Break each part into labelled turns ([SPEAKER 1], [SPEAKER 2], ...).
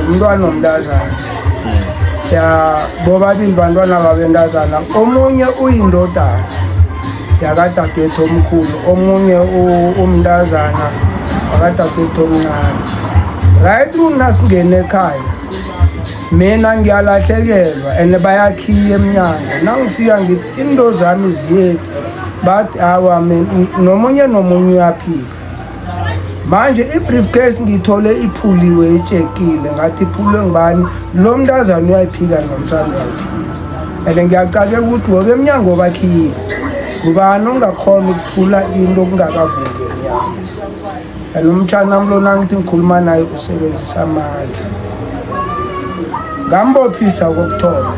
[SPEAKER 1] umntwana nomntazana ya bobabili bantwana babentazana omunye uyindodana yakadadewethu omkhulu omunye umntazana wakadadewethu omncane right nasingene ekhaya mina ngiyalahlekelwa and bayakhiya emnyango nangifika ngithi into zami ziyephi bathi awa nomunye uyaphika manje i-briefcase ngiyithole iphuliwe itshekile ngathi iphulwe ngibani lo mntazana uyayiphika nomsana uyayiphika and ngiyacake ukuthi ngoba emnyango bakhiyile ngubani ongakhona ukuphula into okungakavuki emnyango and umtshana mlo nangithi ngikhuluma naye usebenzisa amandla ngambophisa kokuthoma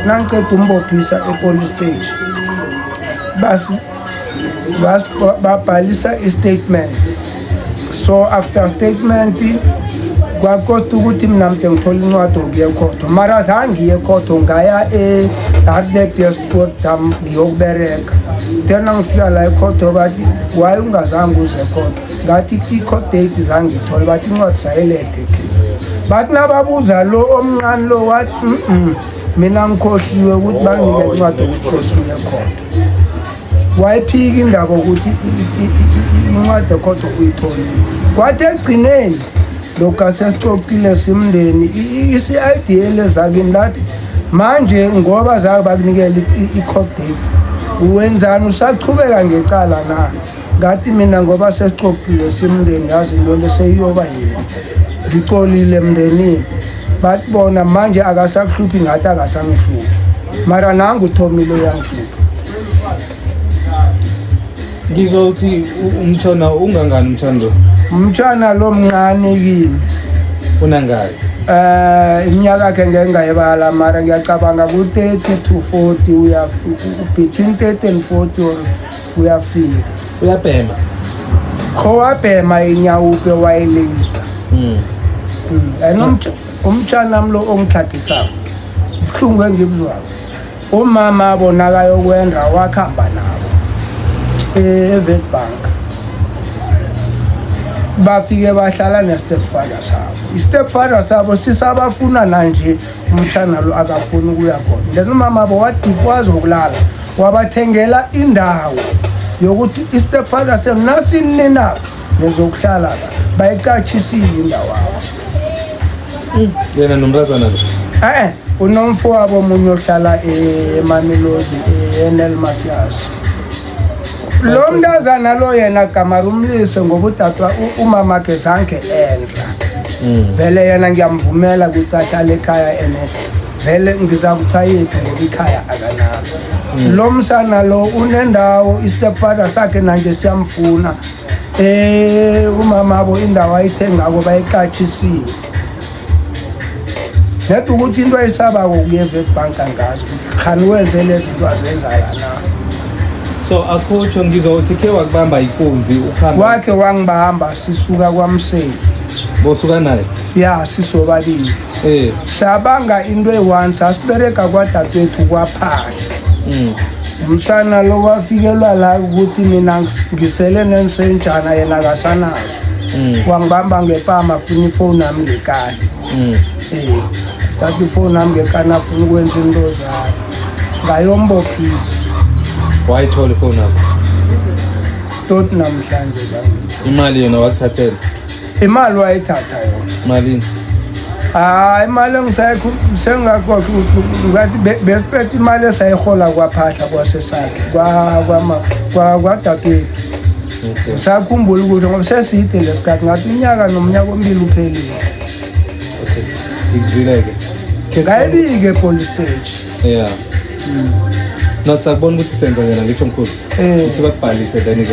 [SPEAKER 1] nangiceda umbophisa epolice station babhalisa i-statement so after statement kwakosta ukuthi mina mde ngithole incwadi okuya ekhotho mara zange ngiye ekhotho ngaya e-Hartbeespoort Dam ngiyokubereka then ngifika la ekhotho bathi why ungazange uze ekhotho ngathi i-court date zange ngithole bathi incwadi sayilethe bathi nababuza lo omncane lo wathi mina ngikhohliwe ukuthi banginike incwadi ukuthi kosuye ekhotho wayiphika indaba ukuthi incwadi ekhotho uyithole kwathi egcineni lokho asesicokile simndeni i-CID lezakini lathi manje ngoba zake bakunikela i-court date wenzani usachubeka ngecala na ngathi mina ngoba sesicokile simndeni yazi into leseyiyoba yini ngicolile emndenini bathi bona manje akasakuhluphi ngathi akasangihluphi mara nangu uthomile uyangihlupha
[SPEAKER 2] ngizothi umtshana ungangani umtshando
[SPEAKER 1] umtshana lo mncane kimi
[SPEAKER 2] unangaki
[SPEAKER 1] iminyaka yakhe ngengayibala mara ngiyacabanga ku-30 to 40 between 30 and 40 uyafika
[SPEAKER 2] uyabhema
[SPEAKER 1] kho wabhema inyawupe wayelisa and umtshana mlo ongihlagisako ubuhlungu engibuzwako umama abonakayokwenda wakhamba nabo eWitbank bafike bahlala ne-stepfather sabo i-stepfather sabo sisabafuna nanje umtshana lo akafuni ukuya khona then umama abo wathi before azokulala wabathengela indawo yokuthi i-stepfather senginasini nabo nezokuhlala la bayicachisile indawo abo
[SPEAKER 2] yena nomntazana lo
[SPEAKER 1] unomfowabo omunye ohlala eMamelodi eNel Mafias lo mntazana lo yena kamarumlise ngoba utatwa umama ke zange endla vele yena ngiyamvumela ukuthi ahlale ekhaya ene vele ngizakuthayiphi ngoba ikhaya akanalo lo msana lo unendawo i-stepfather sakhe nanje siyamfuna umama abo indawo ayithengako bayicachisile nethi ukuthi into ayisabako kuye eWitbank angazi ukuthi khani wenze lezi zinto azenza lana
[SPEAKER 2] so akhotsho ngizothi ke wakubamba ikunzi ukhamba
[SPEAKER 1] wakhe wangibamba sisuka kwaMseli
[SPEAKER 2] bosuka naye
[SPEAKER 1] ya sisobabili sabanga into eyi-1 sasibereka kwadadewethu kwaphahla umsana lo wafikelwa la ukuthi mina ngisele nensenjana yena akasanazo wangibamba ngepama afuna ifoni yami ngekani tathi ifoni yami ngekani afuna ukwenza into zakhe ngayombophisa
[SPEAKER 2] wayithola ifoni yakho
[SPEAKER 1] tot namhlanje zangithi
[SPEAKER 2] imali yona wakuthathela
[SPEAKER 1] imali wayithatha yona
[SPEAKER 2] malini
[SPEAKER 1] imali sengakhokhi ngathi besiphethe imali esayihola kwaphahla kwasesakhe kwadadewethu usakhumbula ukuthi ngoba seside lesikhathi ngathi unyaka nomnyaka ombili uphelile
[SPEAKER 2] ikuzwile-ke
[SPEAKER 1] ngayibike epolice station
[SPEAKER 2] nasakubona ukuthi senza yena ngitsho mkhulu ukuthi bakubhalise then